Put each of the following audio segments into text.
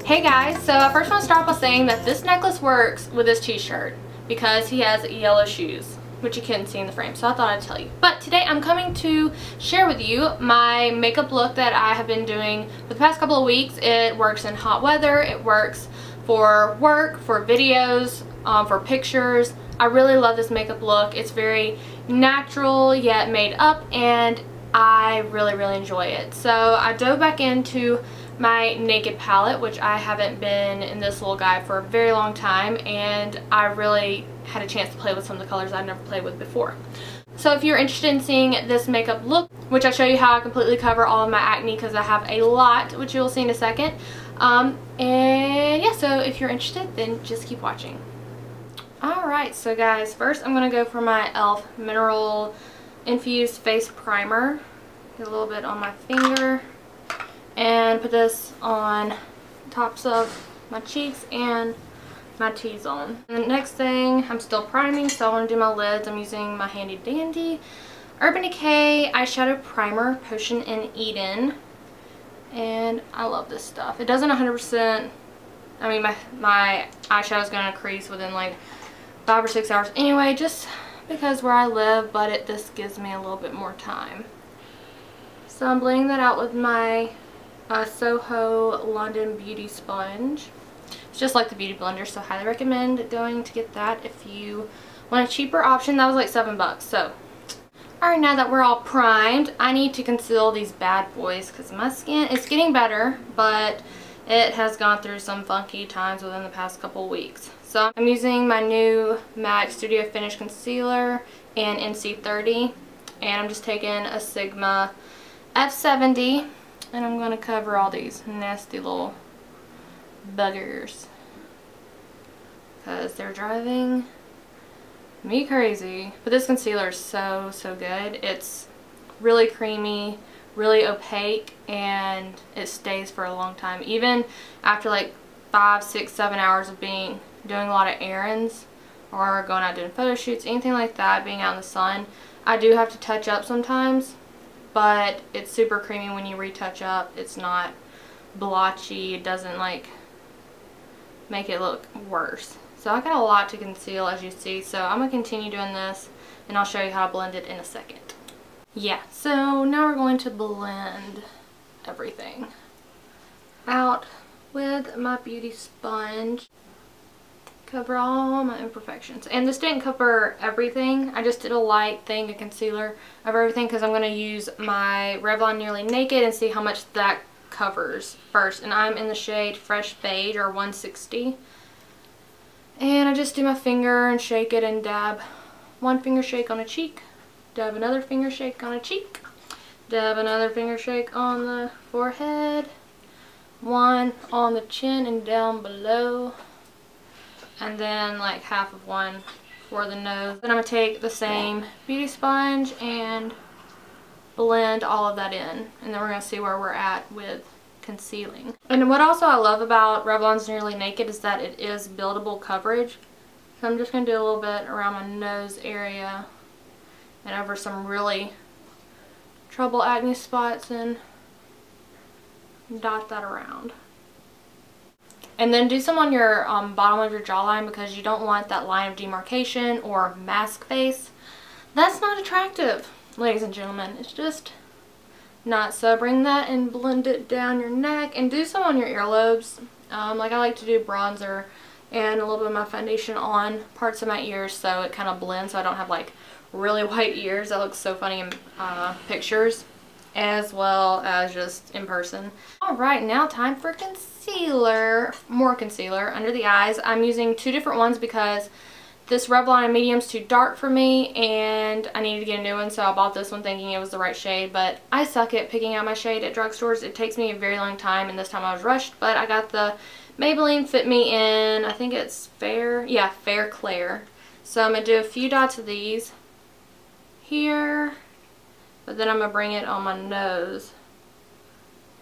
Hey guys, so I first want to start by saying that this necklace works with this t-shirt because he has yellow shoes, which you couldn't see in the frame, so I thought I'd tell you. But today I'm coming to share with you my makeup look that I have been doing for the past couple of weeks. It works in hot weather, it works for work, for videos, for pictures. I really love this makeup look. It's very natural yet made up, and I really enjoy it. So I dove back into my Naked palette, which I haven't been in this little guy for a very long time, and I really had a chance to play with some of the colors I've never played with before. So if you're interested in seeing this makeup look, which I show you how I completely cover all of my acne because I have a lot, which you'll see in a second, and yeah, so if you're interested, then just keep watching. Alright, so guys, first I'm going to go for my e.l.f. Mineral Infused Face Primer. Get a little bit on my finger and put this on tops of my cheeks and my T-zone. And the next thing, I'm still priming, so I want to do my lids. I'm using my handy dandy Urban Decay Eyeshadow Primer, Potion in Eden. And I love this stuff. It doesn't 100%, I mean my eyeshadow is going to crease within like 5 or 6 hours anyway, just because where I live, but this gives me a little bit more time. So I'm blending that out with my Soho London Beauty Sponge. It's just like the Beauty Blender, so highly recommend going to get that if you want a cheaper option. That was like $7, so. Alright, now that we're all primed, I need to conceal these bad boys because my skin is getting better, but it has gone through some funky times within the past couple weeks. So I'm using my new MAC Studio Finish Concealer in NC30, and I'm just taking a Sigma F70, and I'm going to cover all these nasty little buggers because they're driving me crazy. But this concealer is so good. It's really creamy, really opaque, and it stays for a long time. Even after like 5, 6, 7 hours of doing a lot of errands or going out doing photo shoots, anything like that, being out in the sun, I do have to touch up sometimes, but it's super creamy when you retouch up. It's not blotchy. It doesn't like make it look worse. So I got a lot to conceal, as you see, so I'm going to continue doing this, and I'll show you how I blend it in a second. Yeah, so now we're going to blend everything out with my beauty sponge. Cover all my imperfections. And this didn't cover everything. I just did a light thing, a concealer of everything, because I'm going to use my Revlon Nearly Naked and see how much that covers first. And I'm in the shade Fresh Beige, or 160. And I just do my finger and shake it and dab one finger shake on a cheek, dab another finger shake on a cheek, dab another finger shake on the forehead, one on the chin and down below, and then like half of one for the nose. Then I'm going to take the same beauty sponge and blend all of that in, and then we're going to see where we're at with concealing. And what also I love about Revlon's Nearly Naked is that it is buildable coverage. So I'm just going to do a little bit around my nose area and over some really trouble acne spots and dot that around. And then do some on your bottom of your jawline, because you don't want that line of demarcation or mask face. That's not attractive, ladies and gentlemen. It's just not. So bring that and blend it down your neck, and do some on your earlobes. Like I like to do bronzer and a little bit of my foundation on parts of my ears so it kind of blends, so I don't have like really white ears. That looks so funny in pictures as well as just in person. Alright, now time for concealer. More concealer under the eyes. I'm using 2 different ones because this Revlon in medium is too dark for me and I needed to get a new one, so I bought this one thinking it was the right shade, but I suck at picking out my shade at drugstores. It takes me a very long time, and this time I was rushed, but I got the Maybelline Fit Me in, I think it's Fair, yeah, Fair Clair. So I'm going to do a few dots of these here, but then I'm going to bring it on my nose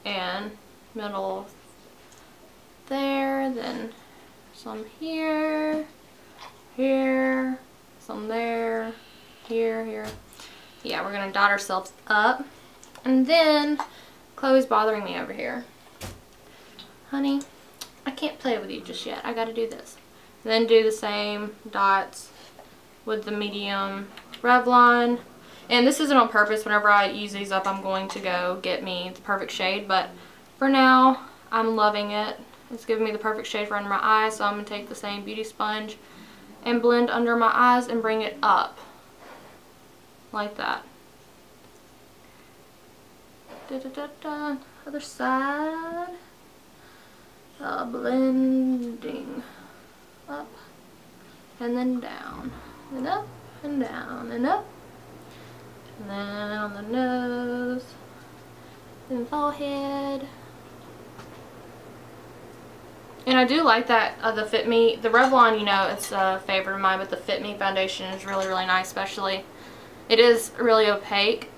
and middle there, then some here, here, some there, here. Yeah, we're going to dot ourselves up. And then Chloe's bothering me over here. Honey, I can't play with you just yet. I gotta do this. And then do the same dots with the medium Revlon. And this isn't on purpose. Whenever I use these up, I'm going to go get me the perfect shade. But for now, I'm loving it. It's giving me the perfect shade for under my eyes. So I'm going to take the same beauty sponge and blend under my eyes and bring it up. Like that. Da, da, da, da. Other side. Blending up and then down and up and down and up, and then on the nose and forehead. And I do like that the Fit Me, the Revlon, you know, it's a favorite of mine, but the Fit Me foundation is really, really nice. Especially, it is really opaque,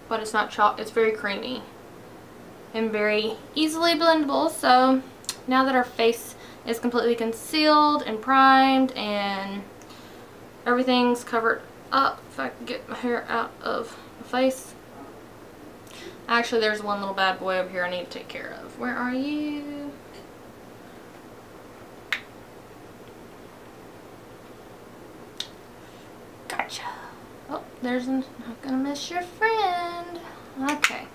but it's not chalk. It's very creamy and very easily blendable. So now that our face is completely concealed and primed and everything's covered up, if I can get my hair out of the face. Actually, there's one little bad boy over here I need to take care of. Where are you? Gotcha. Oh, there's not gonna miss your friend. Okay.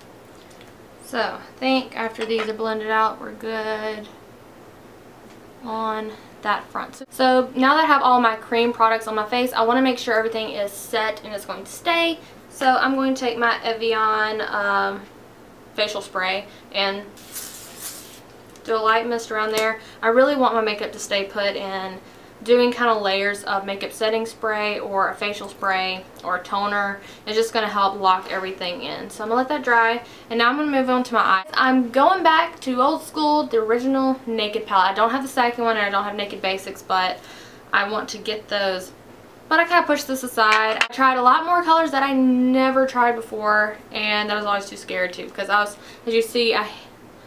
So, I think after these are blended out, we're good on that front. So now that I have all my cream products on my face, I want to make sure everything is set and it's going to stay. So I'm going to take my Evian facial spray and do a light mist around there. I really want my makeup to stay put, and doing kind of layers of makeup setting spray or a facial spray or a toner is just going to help lock everything in. So I'm going to let that dry, and now I'm going to move on to my eyes. I'm going back to old school, the original Naked palette. I don't have the second one and I don't have Naked Basics, but I want to get those. But I kind of pushed this aside. I tried a lot more colors that I never tried before, and I was always too scared to, because I was, as you see I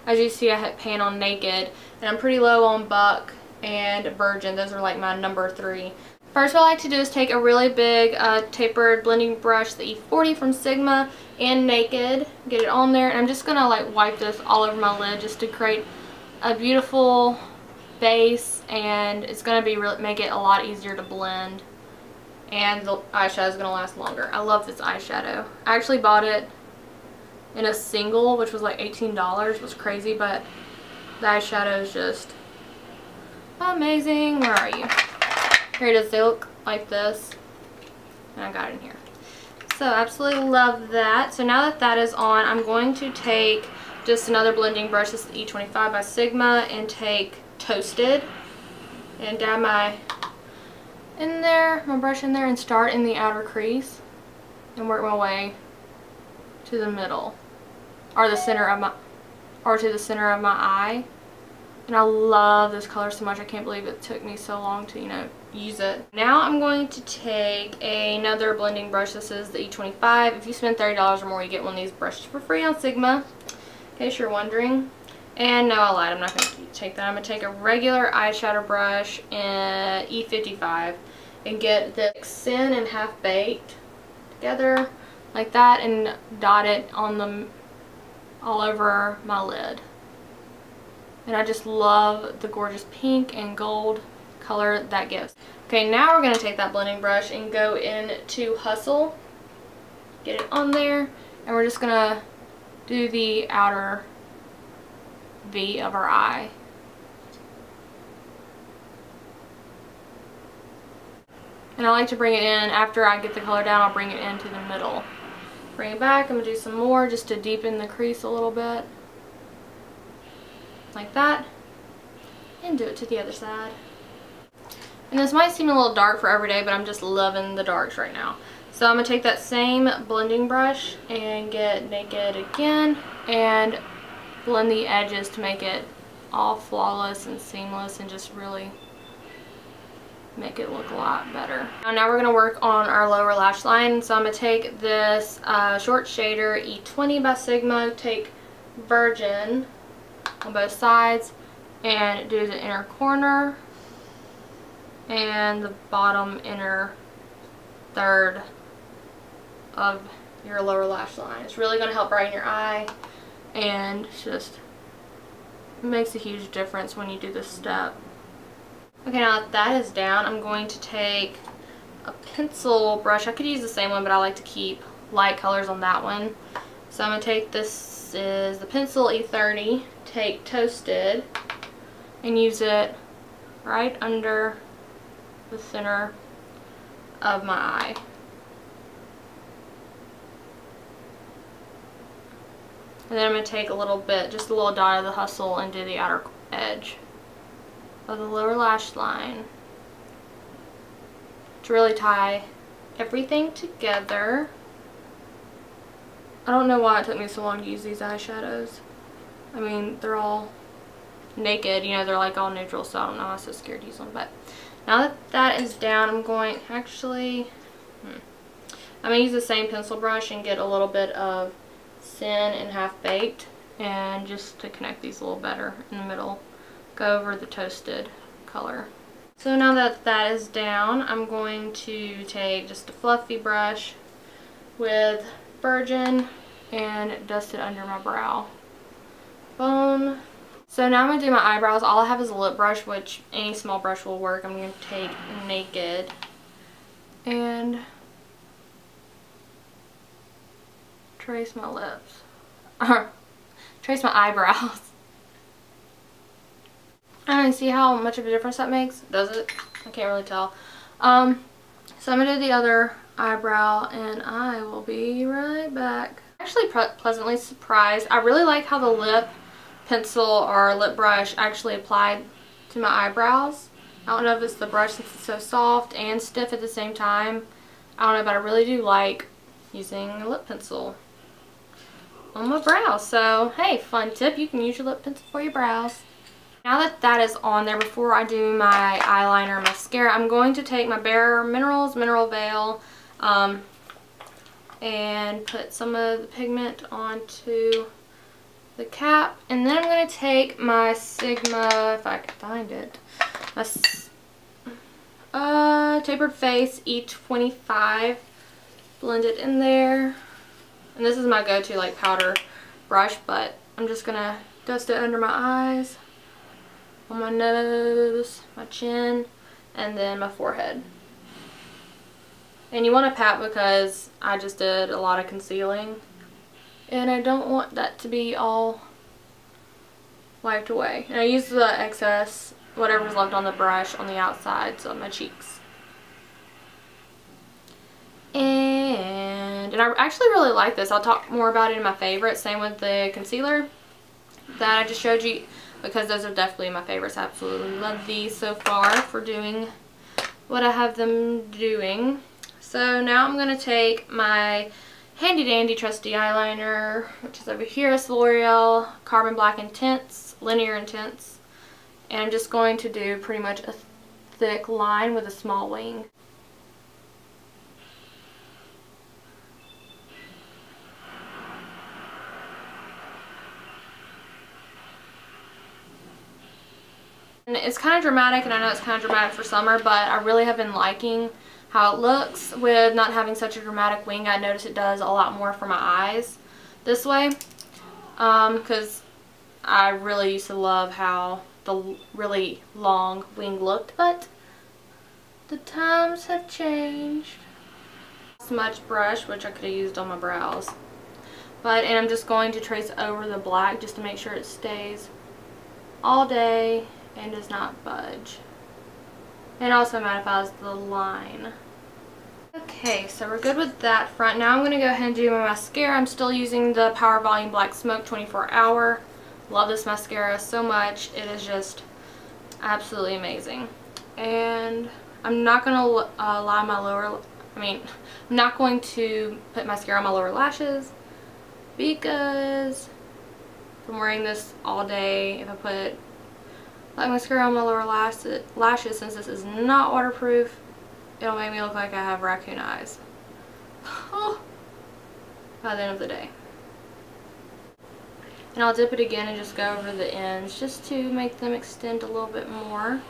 hit pan on Naked, and I'm pretty low on Buck and Virgin. Those are like my number 3. First, what I like to do is take a really big tapered blending brush, the E40 from Sigma, and Naked, get it on there, and I'm just gonna like wipe this all over my lid just to create a beautiful base, and it's gonna be make it a lot easier to blend, and the eyeshadow is gonna last longer. I love this eyeshadow. I actually bought it in a single, which was like $18. It was crazy, but the eyeshadow is just amazing. Where are you? Here it is. They look like this, and I got it in here. So absolutely love that. So now that that is on, I'm going to take just another blending brush. This is the E25 by Sigma, and take Toasted and dab my brush in there, and start in the outer crease and work my way to the middle, or the center of my, or to the center of my eye. And I love this color so much. I can't believe it took me so long to, you know, use it. Now I'm going to take another blending brush. This is the E25. If you spend $30 or more, you get one of these brushes for free on Sigma, in case you're wondering. And no, I lied. I'm not going to take that. I'm going to take a regular eyeshadow brush in E55 and get the Sin and Half Baked together like that, and dot it on the all over my lid. And I just love the gorgeous pink and gold color that gives. Okay, now we're going to take that blending brush and go into Hustle, get it on there, and we're just going to do the outer V of our eye. And I like to bring it in, after I get the color down, I'll bring it into the middle. Bring it back, I'm going to do some more just to deepen the crease a little bit. Like that. And do it to the other side. And this might seem a little dark for every day, but I'm just loving the darks right now. So I'm going to take that same blending brush and get Naked again and blend the edges to make it all flawless and seamless, and just really make it look a lot better. Now we're going to work on our lower lash line. So I'm going to take this short shader E20 by Sigma, take Virgin on both sides, and do the inner corner and the bottom inner third of your lower lash line. It's really going to help brighten your eye, and just makes a huge difference when you do this step. Okay, now that that is down, I'm going to take a pencil brush. I could use the same one, but I like to keep light colors on that one. So I'm going to take, this is the pencil E30, take Toasted, and use it right under the center of my eye. And then I'm going to take a little bit, just a little dot of the Hustle, and do the outer edge of the lower lash line to really tie everything together. I don't know why it took me so long to use these eyeshadows. I mean, they're all naked, you know, they're like all neutral, so I don't know, I was so scared to use them. But now that that is down, I'm going, actually, I'm going to use the same pencil brush and get a little bit of Sin and Half Baked, and just to connect these a little better in the middle, go over the Toasted color. So now that that is down, I'm going to take just a fluffy brush with Virgin and dust it under my brow bone. So now I'm going to do my eyebrows. All I have is a lip brush, which any small brush will work. I'm going to take Naked and trace my lips. Trace my eyebrows. I don't see how much of a difference that makes. Does it? I can't really tell. So I'm going to do the other eyebrow, and I will be right back. Actually pleasantly surprised. I really like how the lip pencil or lip brush actually applied to my eyebrows. I don't know if it's the brush since it's so soft and stiff at the same time. I don't know, but I really do like using a lip pencil on my brows. So hey, fun tip, you can use your lip pencil for your brows. Now that that is on there, before I do my eyeliner and mascara, I'm going to take my Bare Minerals Mineral Veil and put some of the pigment onto the cap, and then I'm going to take my Sigma, if I can find it, my Tapered Face E25, blend it in there, and this is my go-to like powder brush, but I'm just going to dust it under my eyes, on my nose, my chin, and then my forehead. And you want to pat because I just did a lot of concealing, and I don't want that to be all wiped away. And I use the excess, whatever's left on the brush, on the outside, so on my cheeks. And I actually really like this. I'll talk more about it in my favorites. Same with the concealer that I just showed you, because those are definitely my favorites. I absolutely love these so far for doing what I have them doing. So now I'm going to take my handy dandy trusty eyeliner, which is over here. It's L'Oreal Carbon Black Intense, Linear Intense. And I'm just going to do pretty much a thick line with a small wing. And it's kind of dramatic, and I know it's kind of dramatic for summer, but I really have been liking how it looks with not having such a dramatic wing. I notice it does a lot more for my eyes this way, because I really used to love how the really long wing looked, but the times have changed. Smudge brush, which I could have used on my brows, and I'm just going to trace over the black just to make sure it stays all day and does not budge. It also mattifies the line. Okay, so we're good with that front. Now I'm going to go ahead and do my mascara. I'm still using the Power Volume Black Smoke 24 Hour. Love this mascara so much. It is just absolutely amazing. And I'm not going to I'm not going to put mascara on my lower lashes, because if I'm wearing this all day, if I put black mascara on my lower lashes, since this is not waterproof, it'll make me look like I have raccoon eyes by the end of the day. And I'll dip it again and just go over the ends just to make them extend a little bit more.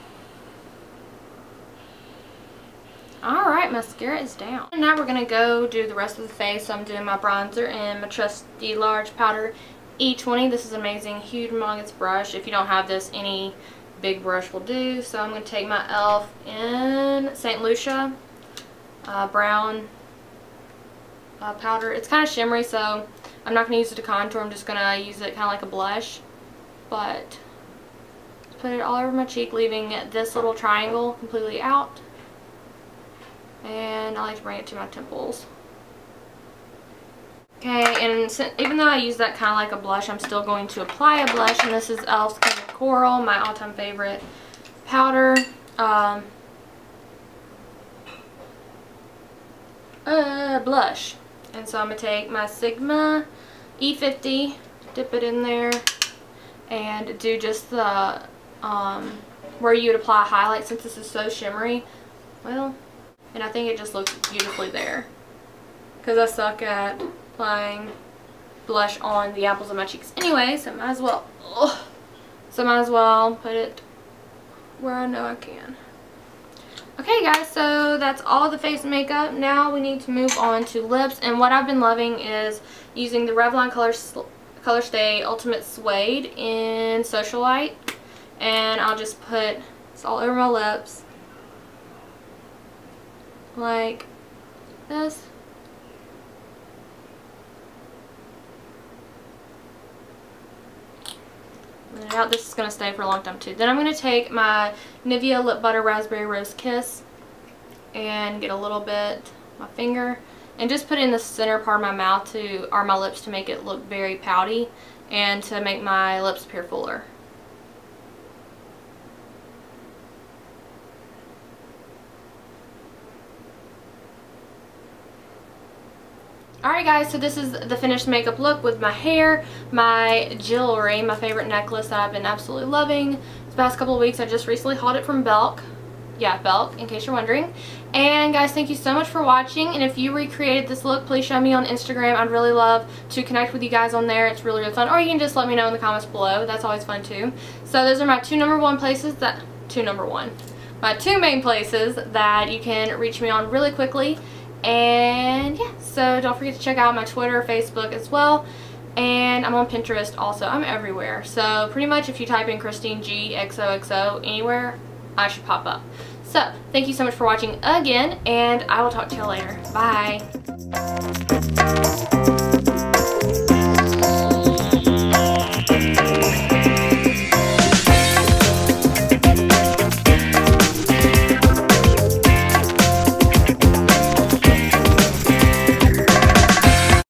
Alright, mascara is down. And now we're going to go do the rest of the face. So I'm doing my bronzer and my trusty large powder E20. This is an amazing, huge, humongous brush. If you don't have this, any big brush will do. So I'm going to take my e.l.f. in St. Lucia brown powder. It's kind of shimmery, so I'm not going to use it to contour. I'm just going to use it kind of like a blush. But put it all over my cheek, leaving this little triangle completely out. And I like to bring it to my temples. Okay, and even though I use that kind of like a blush, I'm still going to apply a blush. And this is e.l.f.'s Color Coral, my all-time favorite powder. Blush. And so I'm going to take my Sigma E50, dip it in there, and do just the, where you would apply a highlight, since this is so shimmery. Well, and I think it just looks beautifully there. Because I suck at applying blush on the apples of my cheeks anyway, so might as well, put it where I know I can. Okay guys, so that's all the face makeup. Now we need to move on to lips, and what I've been loving is using the Revlon Color Stay Ultimate Suede in Socialite, and I'll just put this all over my lips like this. Out. This is going to stay for a long time too. Then I'm going to take my Nivea Lip Butter Raspberry Rose Kiss and get a little bit my finger and just put it in the center part of my mouth or my lips to make it look very pouty and to make my lips appear fuller. Alright guys, so this is the finished makeup look with my hair, my jewelry, my favorite necklace that I've been absolutely loving this past couple of weeks. I just recently hauled it from Belk. Yeah, Belk, in case you're wondering. And guys, thank you so much for watching. And if you recreated this look, please show me on Instagram. I'd really love to connect with you guys on there. It's really, really fun. Or you can just let me know in the comments below. That's always fun too. So those are my two main places that you can reach me on really quickly. And yeah, so don't forget to check out my Twitter, Facebook as well, and I'm on Pinterest also. I'm everywhere, so pretty much if you type in ChristineGxoxo anywhere, I should pop up. So thank you so much for watching again, and I will talk to you later. Bye.